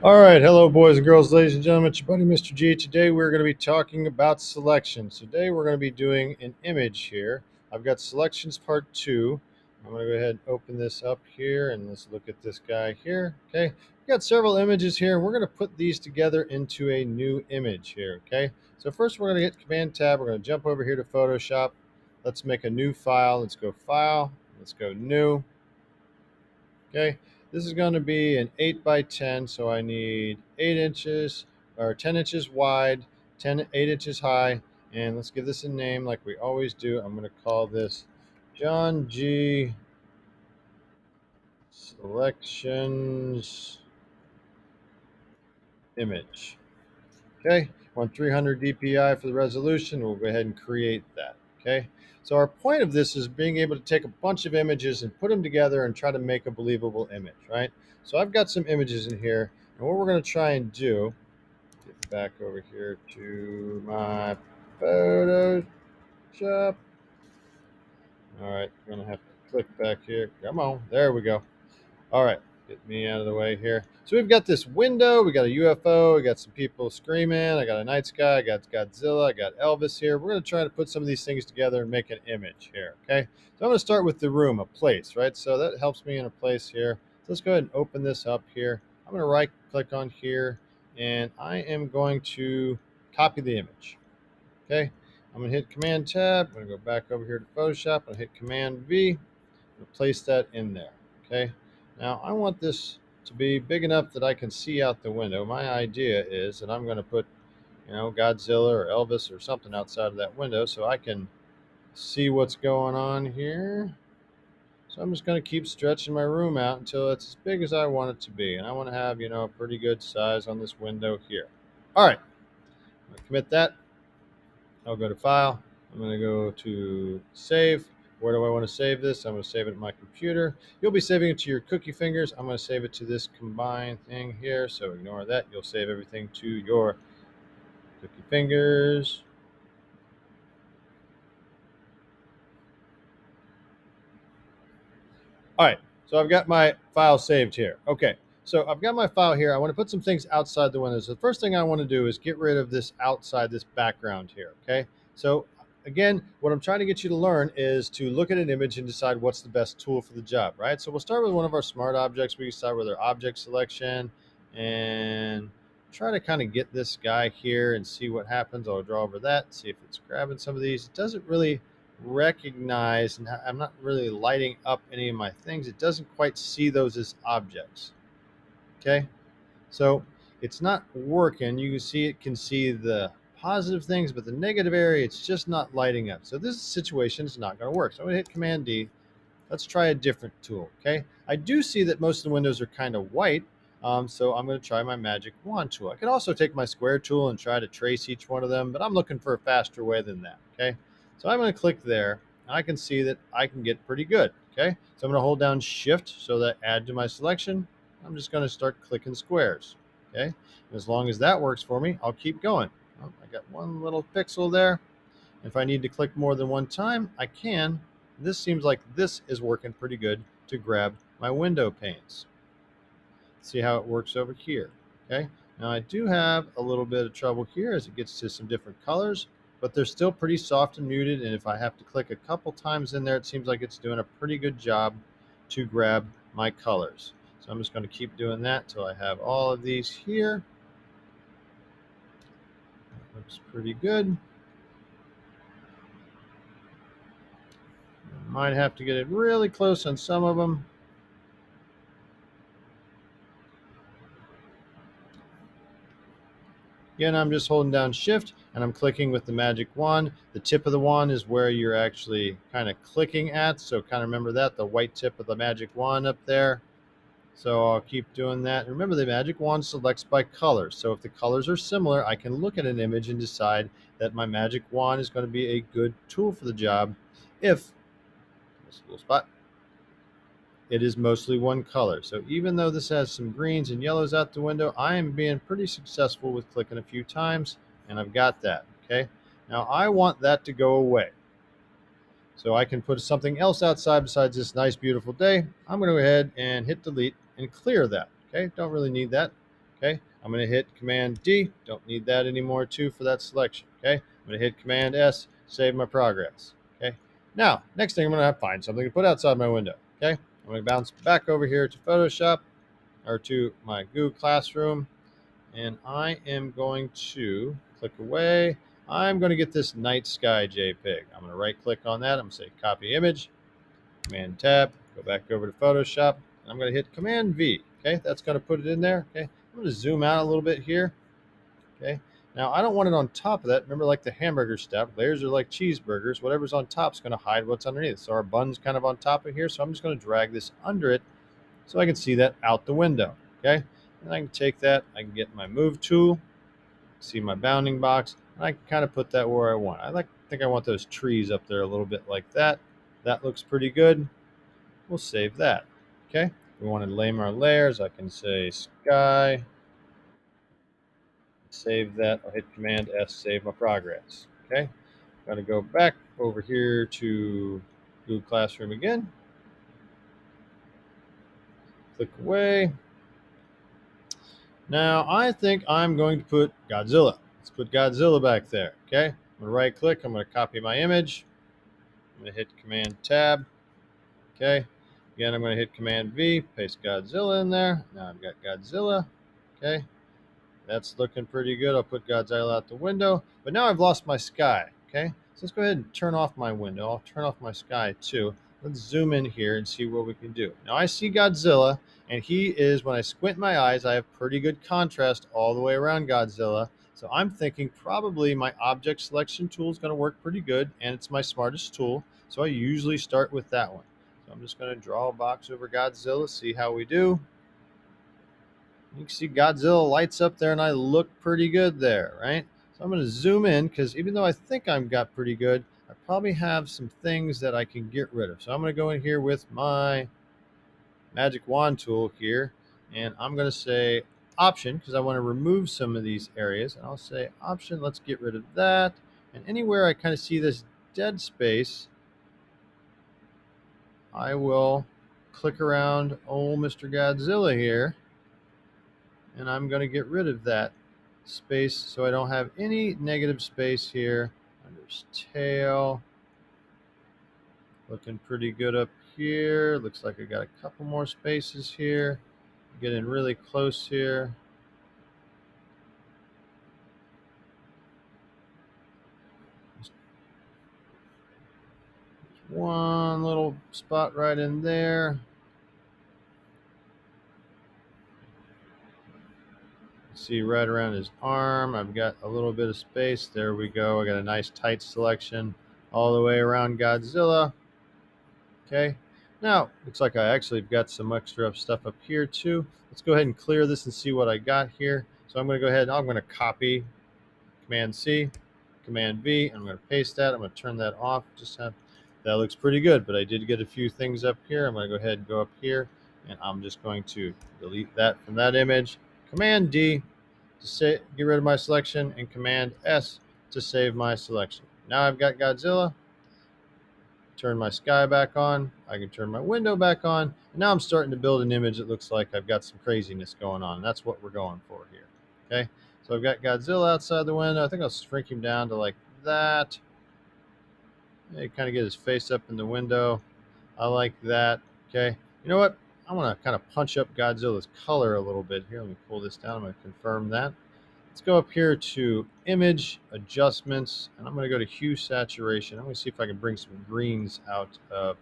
All right, hello, boys and girls, ladies and gentlemen. It's your buddy, Mr. G. Today, we're going to be talking about selections. Today, we're going to be doing an image here. I've got selections part two. I'm going to go ahead and open this up here, and let's look at this guy here. Okay, we've got several images here, and we're going to put these together into a new image here. Okay, so first, we're going to hit Command Tab. We're going to jump over here to Photoshop. Let's make a new file. Let's go File. Let's go New. Okay, this is going to be an 8 by 10, so I need 8 inches or 10 inches wide, 8 inches high, and let's give this a name like we always do. I'm going to call this John G. Selections Image. Okay, want 300 dpi for the resolution. We'll go ahead and create that. Okay, so our point of this is being able to take a bunch of images and put them together and try to make a believable image, right? So I've got some images in here, and what we're going to try and do, get back over here to my Photoshop. All right, I'm going to have to click back here. Come on, there we go. All right, get me out of the way here. So we've got this window, we got a UFO, we got some people screaming, I got a night sky, I got Godzilla, I got Elvis here. We're going to try to put some of these things together and make an image here, okay? So I'm going to start with the room, a place, right? So that helps me in a place here. So let's go ahead and open this up here. I'm going to right click on here, and I am going to copy the image, okay? I'm going to hit Command Tab, I'm going to go back over here to Photoshop, I'm going to hit Command V, place that in there. Okay. Now I want this to be big enough that I can see out the window. My idea is that I'm going to put, Godzilla or Elvis or something outside of that window so I can see what's going on here. So I'm just going to keep stretching my room out until it's as big as I want it to be. And I want to have, a pretty good size on this window here. All right. I'm going to commit that. I'll go to File. I'm going to go to Save. Where do I want to save this? I'm going to save it at my computer. You'll be saving it to your cookie fingers. I'm going to save it to this combined thing here. So ignore that. You'll save everything to your cookie fingers. All right. So I've got my file saved here. Okay. So I've got my file here. I want to put some things outside the windows. The first thing I want to do is get rid of this outside, this background here. Okay. So again, what I'm trying to get you to learn is to look at an image and decide what's the best tool for the job, right? So we'll start with one of our smart objects. We can start with our object selection and try to kind of get this guy here and see what happens. I'll draw over that, see if it's grabbing some of these. It doesn't really recognize, and I'm not really lighting up any of my things. It doesn't quite see those as objects. Okay. So it's not working. You can see it can see the positive things, but the negative area, it's just not lighting up. So this situation is not going to work. So I'm going to hit Command D. Let's try a different tool. Okay. I do see that most of the windows are kind of white. So I'm going to try my magic wand tool. I could also take my square tool and try to trace each one of them, but I'm looking for a faster way than that. Okay. So I'm going to click there. And I can see that I can get pretty good. Okay. So I'm going to hold down Shift so that add to my selection. I'm just going to start clicking squares. Okay. And as long as that works for me, I'll keep going. Oh, I got one little pixel there. If I need to click more than one time, I can. This seems like this is working pretty good to grab my window panes. See how it works over here. Okay. Now I do have a little bit of trouble here as it gets to some different colors, but they're still pretty soft and muted. And if I have to click a couple times in there, it seems like it's doing a pretty good job to grab my colors. So I'm just going to keep doing that till I have all of these here. That looks pretty good. Might have to get it really close on some of them. Again, I'm just holding down Shift and I'm clicking with the magic wand. The tip of the wand is where you're actually kind of clicking at. So kind of remember that, the white tip of the magic wand up there. So I'll keep doing that. Remember, the magic wand selects by color. So if the colors are similar, I can look at an image and decide that my magic wand is going to be a good tool for the job. If this little spot, it is mostly one color. So even though this has some greens and yellows out the window, I am being pretty successful with clicking a few times, and I've got that. Okay. Now I want that to go away. So I can put something else outside besides this nice, beautiful day. I'm going to go ahead and hit delete and clear that. Okay. Don't really need that. Okay, I'm going to hit Command D. Don't need that anymore too for that selection. Okay, I'm going to hit Command S, save my progress. Okay, now next thing I'm going to find something to put outside my window. Okay, I'm going to bounce back over here to Photoshop or to my Google Classroom, and I am going to click away. I'm going to get this night sky JPEG. I'm going to right click on that. I'm going to say copy image, Command Tab, go back over to Photoshop, and I'm going to hit Command V. Okay, that's going to put it in there. Okay, I'm going to zoom out a little bit here. Okay, now I don't want it on top of that. Remember, like the hamburger stuff, layers are like cheeseburgers. Whatever's on top is going to hide what's underneath. So our bun's kind of on top of here. So I'm just going to drag this under it so I can see that out the window. Okay, and I can take that. I can get my move tool, see my bounding box, and I can kind of put that where I want. Think I want those trees up there a little bit like that. That looks pretty good. We'll save that. Okay, if we want to name our layers, I can say sky, save that. I'll hit Command S, save my progress. Okay, got to go back over here to Google Classroom again. Click away. Now I think I'm going to put Godzilla. Let's put Godzilla back there. Okay, I'm going to right click. I'm going to copy my image. I'm going to hit Command Tab. Okay, again I'm going to hit Command V, paste Godzilla in there. Now I've got Godzilla. Okay, that's looking pretty good. I'll put Godzilla out the window. But now I've lost my sky. Okay, so let's go ahead and turn off my window. I'll turn off my sky too. Let's zoom in here and see what we can do. Now I see Godzilla, and he is, when I squint my eyes, I have pretty good contrast all the way around Godzilla. So I'm thinking probably my object selection tool is going to work pretty good, and it's my smartest tool. So I usually start with that one. So I'm just going to draw a box over Godzilla, see how we do. You can see Godzilla lights up there, and I look pretty good there, right? So I'm going to zoom in because even though I think I've got pretty good, I probably have some things that I can get rid of. So I'm going to go in here with my magic wand tool here, and I'm going to say option because I want to remove some of these areas. And I'll say option, let's get rid of that. And anywhere I kind of see this dead space, I will click around old Mr. Godzilla here, and I'm going to get rid of that space so I don't have any negative space here. Under his tail, looking pretty good up here. Looks like I got a couple more spaces here. Getting really close here. Just one little spot right in there. See right around his arm, I've got a little bit of space. There we go. I got a nice tight selection all the way around Godzilla. Okay, now looks like I actually have got some extra stuff up here too. Let's go ahead and clear this and see what I got here. So I'm going to go ahead and I'm going to copy, Command C, Command V, and I'm going to paste that. I'm going to turn that off. That looks pretty good, but I did get a few things up here. I'm going to go ahead and go up here, and I'm just going to delete that from that image. Command D to get rid of my selection, and Command S to save my selection. Now I've got Godzilla. Turn my sky back on. I can turn my window back on. And now I'm starting to build an image that looks like I've got some craziness going on. That's what we're going for here. Okay, so I've got Godzilla outside the window. I think I'll shrink him down to like that. Yeah, kind of get his face up in the window. I like that. Okay, you know what? I want to kind of punch up Godzilla's color a little bit here. Let me pull this down. I'm going to confirm that. Let's go up here to Image Adjustments, and I'm going to go to Hue Saturation. I'm going to see if I can bring some greens out of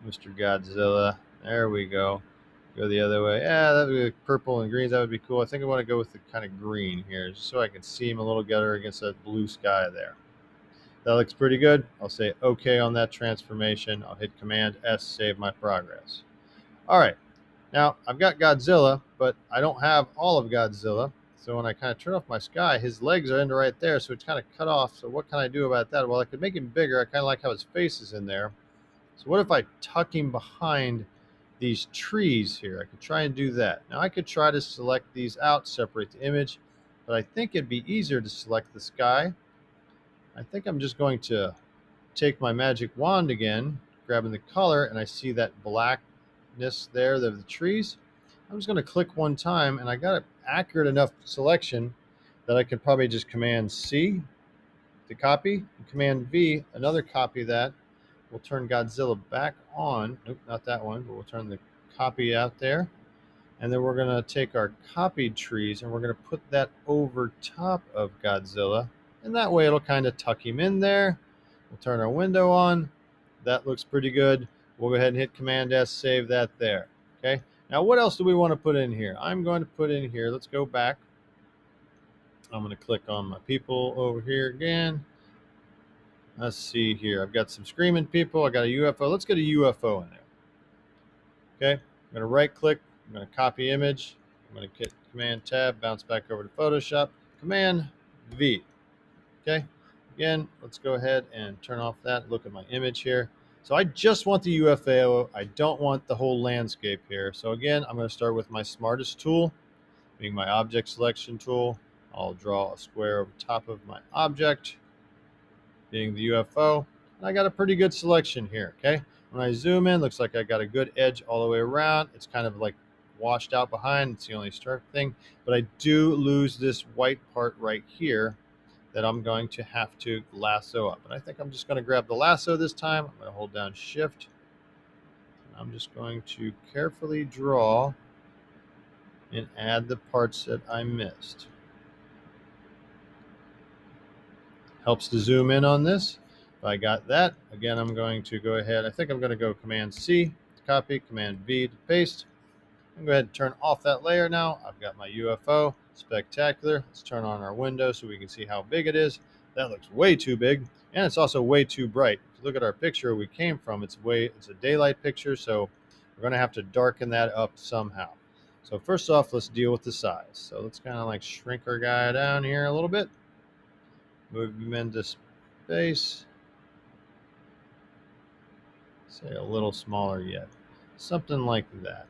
Mr. Godzilla. There we go. Go the other way. Yeah, that would be purple and greens. That would be cool. I think I want to go with the kind of green here, just so I can see him a little better against that blue sky there. That looks pretty good. I'll say OK on that transformation. I'll hit Command S, save my progress. All right. Now, I've got Godzilla, but I don't have all of Godzilla. So when I kind of turn off my sky, his legs are in right there, so it's kind of cut off. So what can I do about that? Well, I could make him bigger. I kind of like how his face is in there. So what if I tuck him behind these trees here? I could try and do that. Now, I could try to select these out, separate the image, but I think it'd be easier to select the sky. I think I'm just going to take my magic wand again, grabbing the color, and I see that blackness there of the trees. I'm just going to click one time, and I got an accurate enough selection that I could probably just Command C to copy, and Command V, another copy of that. We'll turn Godzilla back on. Nope, not that one, but we'll turn the copy out there. And then we're going to take our copied trees and we're going to put that over top of Godzilla. And that way it'll kind of tuck him in there. We'll turn our window on. That looks pretty good. We'll go ahead and hit Command S, save that there. Okay. Now, what else do we want to put in here? I'm going to put in here, let's go back. I'm going to click on my people over here again. Let's see here. I've got some screaming people. I got a UFO. Let's get a UFO in there. Okay. I'm going to right click. I'm going to copy image. I'm going to hit Command Tab, bounce back over to Photoshop. Command V. Okay. Again, let's go ahead and turn off that. Look at my image here. So I just want the UFO. I don't want the whole landscape here. So again, I'm going to start with my smartest tool, being my object selection tool. I'll draw a square over top of my object, being the UFO. And I got a pretty good selection here, okay? When I zoom in, looks like I got a good edge all the way around. It's kind of like washed out behind. It's the only stark thing. But I do lose this white part right here that I'm going to have to lasso up. And I think I'm just going to grab the lasso this time. I'm going to hold down Shift. And I'm just going to carefully draw and add the parts that I missed. Helps to zoom in on this. If I got that, again, I'm going to go ahead. I think I'm going to go Command C to copy, Command V to paste. I'm going to go ahead and turn off that layer now. I've got my UFO. Spectacular. Let's turn on our window so we can see how big it is. That looks way too big, and it's also way too bright. If you look at our picture we came from, it's a daylight picture, so we're going to have to darken that up somehow. So first off, let's deal with the size. So let's kind of like shrink our guy down here a little bit. Move him into space. Say a little smaller yet. Something like that.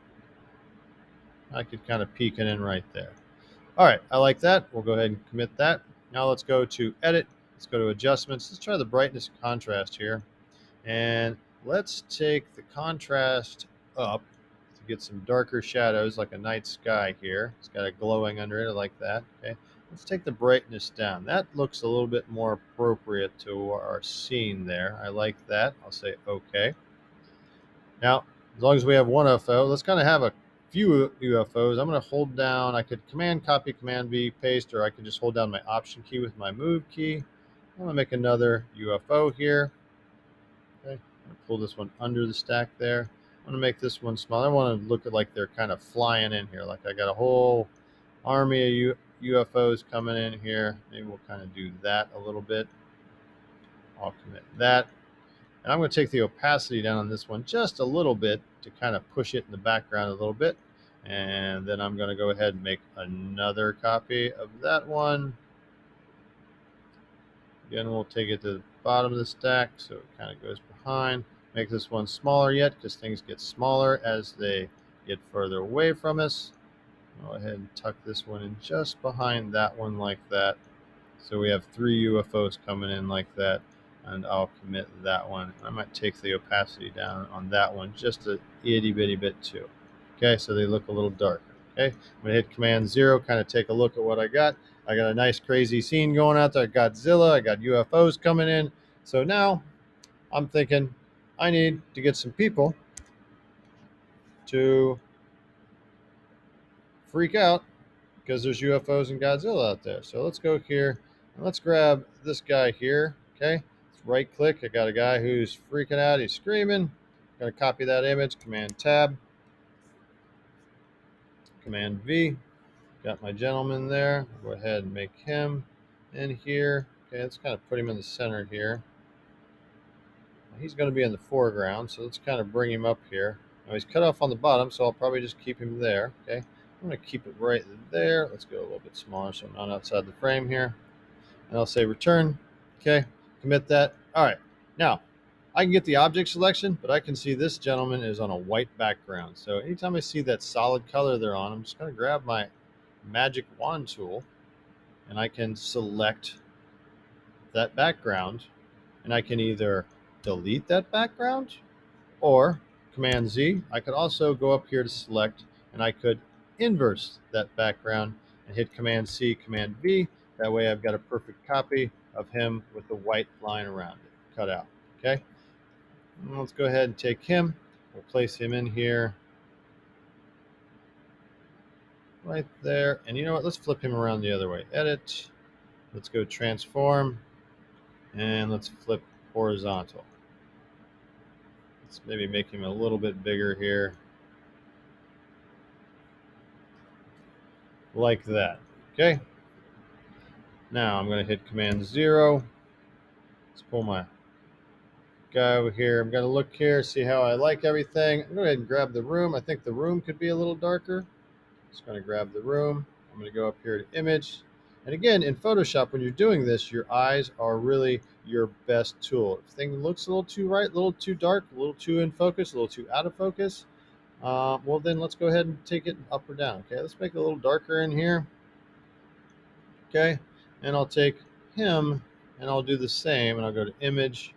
I could kind of peek it in right there. All right, I like that. We'll go ahead and commit that. Now let's go to Edit. Let's go to Adjustments. Let's try the brightness and contrast here. And let's take the contrast up to get some darker shadows like a night sky here. It's got a glowing under it. I like that. Okay. Let's take the brightness down. That looks a little bit more appropriate to our scene there. I like that. I'll say okay. Now, as long as we have one UFO, let's kind of have a few UFOs. I'm going to hold down, I could Command Copy, Command V, paste, or I could just hold down my Option key with my Move key. I'm going to make another UFO here. Okay. I'm going to pull this one under the stack there. I'm going to make this one small. I want to look at like they're kind of flying in here. Like I got a whole army of UFOs coming in here. Maybe we'll kind of do that a little bit. I'll commit that. And I'm going to take the opacity down on this one just a little bit to kind of push it in the background a little bit. And then I'm going to go ahead and make another copy of that one. Again, we'll take it to the bottom of the stack so it kind of goes behind. Make this one smaller yet because things get smaller as they get further away from us. Go ahead and tuck this one in just behind that one like that. So we have 3 UFOs coming in like that. And I'll commit that one. I might take the opacity down on that one just a itty bitty bit too. Okay, so they look a little darker. Okay, I'm gonna hit Command 0, kind of take a look at what I got. I got a nice crazy scene going out there. I got Godzilla, I got UFOs coming in. So now I'm thinking I need to get some people to freak out because there's UFOs and Godzilla out there. So let's go here and let's grab this guy here. Okay. Right click. I got a guy who's freaking out. He's screaming. I'm going to copy that image. Command Tab. Command V. Got my gentleman there. Go ahead and make him in here. Okay, let's kind of put him in the center here. He's going to be in the foreground, so let's kind of bring him up here. Now he's cut off on the bottom, so I'll probably just keep him there. Okay, I'm going to keep it right there. Let's go a little bit smaller so I'm not outside the frame here. And I'll say return. Okay, commit that. All right, now I can get the object selection, but I can see this gentleman is on a white background. So anytime I see that solid color they're on, I'm just going to grab my magic wand tool and I can select that background, and I can either delete that background or Command Z. I could also go up here to select and I could inverse that background and hit Command C, Command V. That way I've got a perfect copy of him with the white line around it cut out. Okay. And let's go ahead and take him. We'll place him in here right there. And you know what? Let's flip him around the other way. Edit. Let's go transform. And let's flip horizontal. Let's maybe make him a little bit bigger here. Like that. Okay. Now I'm going to hit Command 0. Let's pull my guy over here. I'm going to look here, see how I like everything. I'm going to go ahead and grab the room. I think the room could be a little darker. Just going to grab the room. I'm going to go up here to image. And again, in Photoshop, when you're doing this, your eyes are really your best tool. If thing looks a little too bright, a little too dark, a little too in focus, a little too out of focus, well, then let's go ahead and take it up or down. Okay, let's make it a little darker in here. Okay, and I'll take him and I'll do the same, and I'll go to image,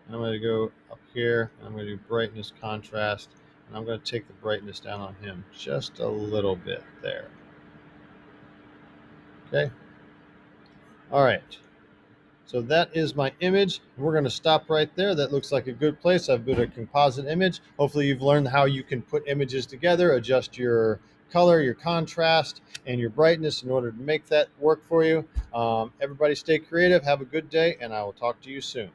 and I'm going to go up here, and I'm going to do brightness, contrast, and I'm going to take the brightness down on him just a little bit there. Okay. All right. So that is my image. We're going to stop right there. That looks like a good place. I've put a composite image. Hopefully you've learned how you can put images together, adjust your color, your contrast, and your brightness in order to make that work for you. Everybody stay creative. Have a good day, and I will talk to you soon.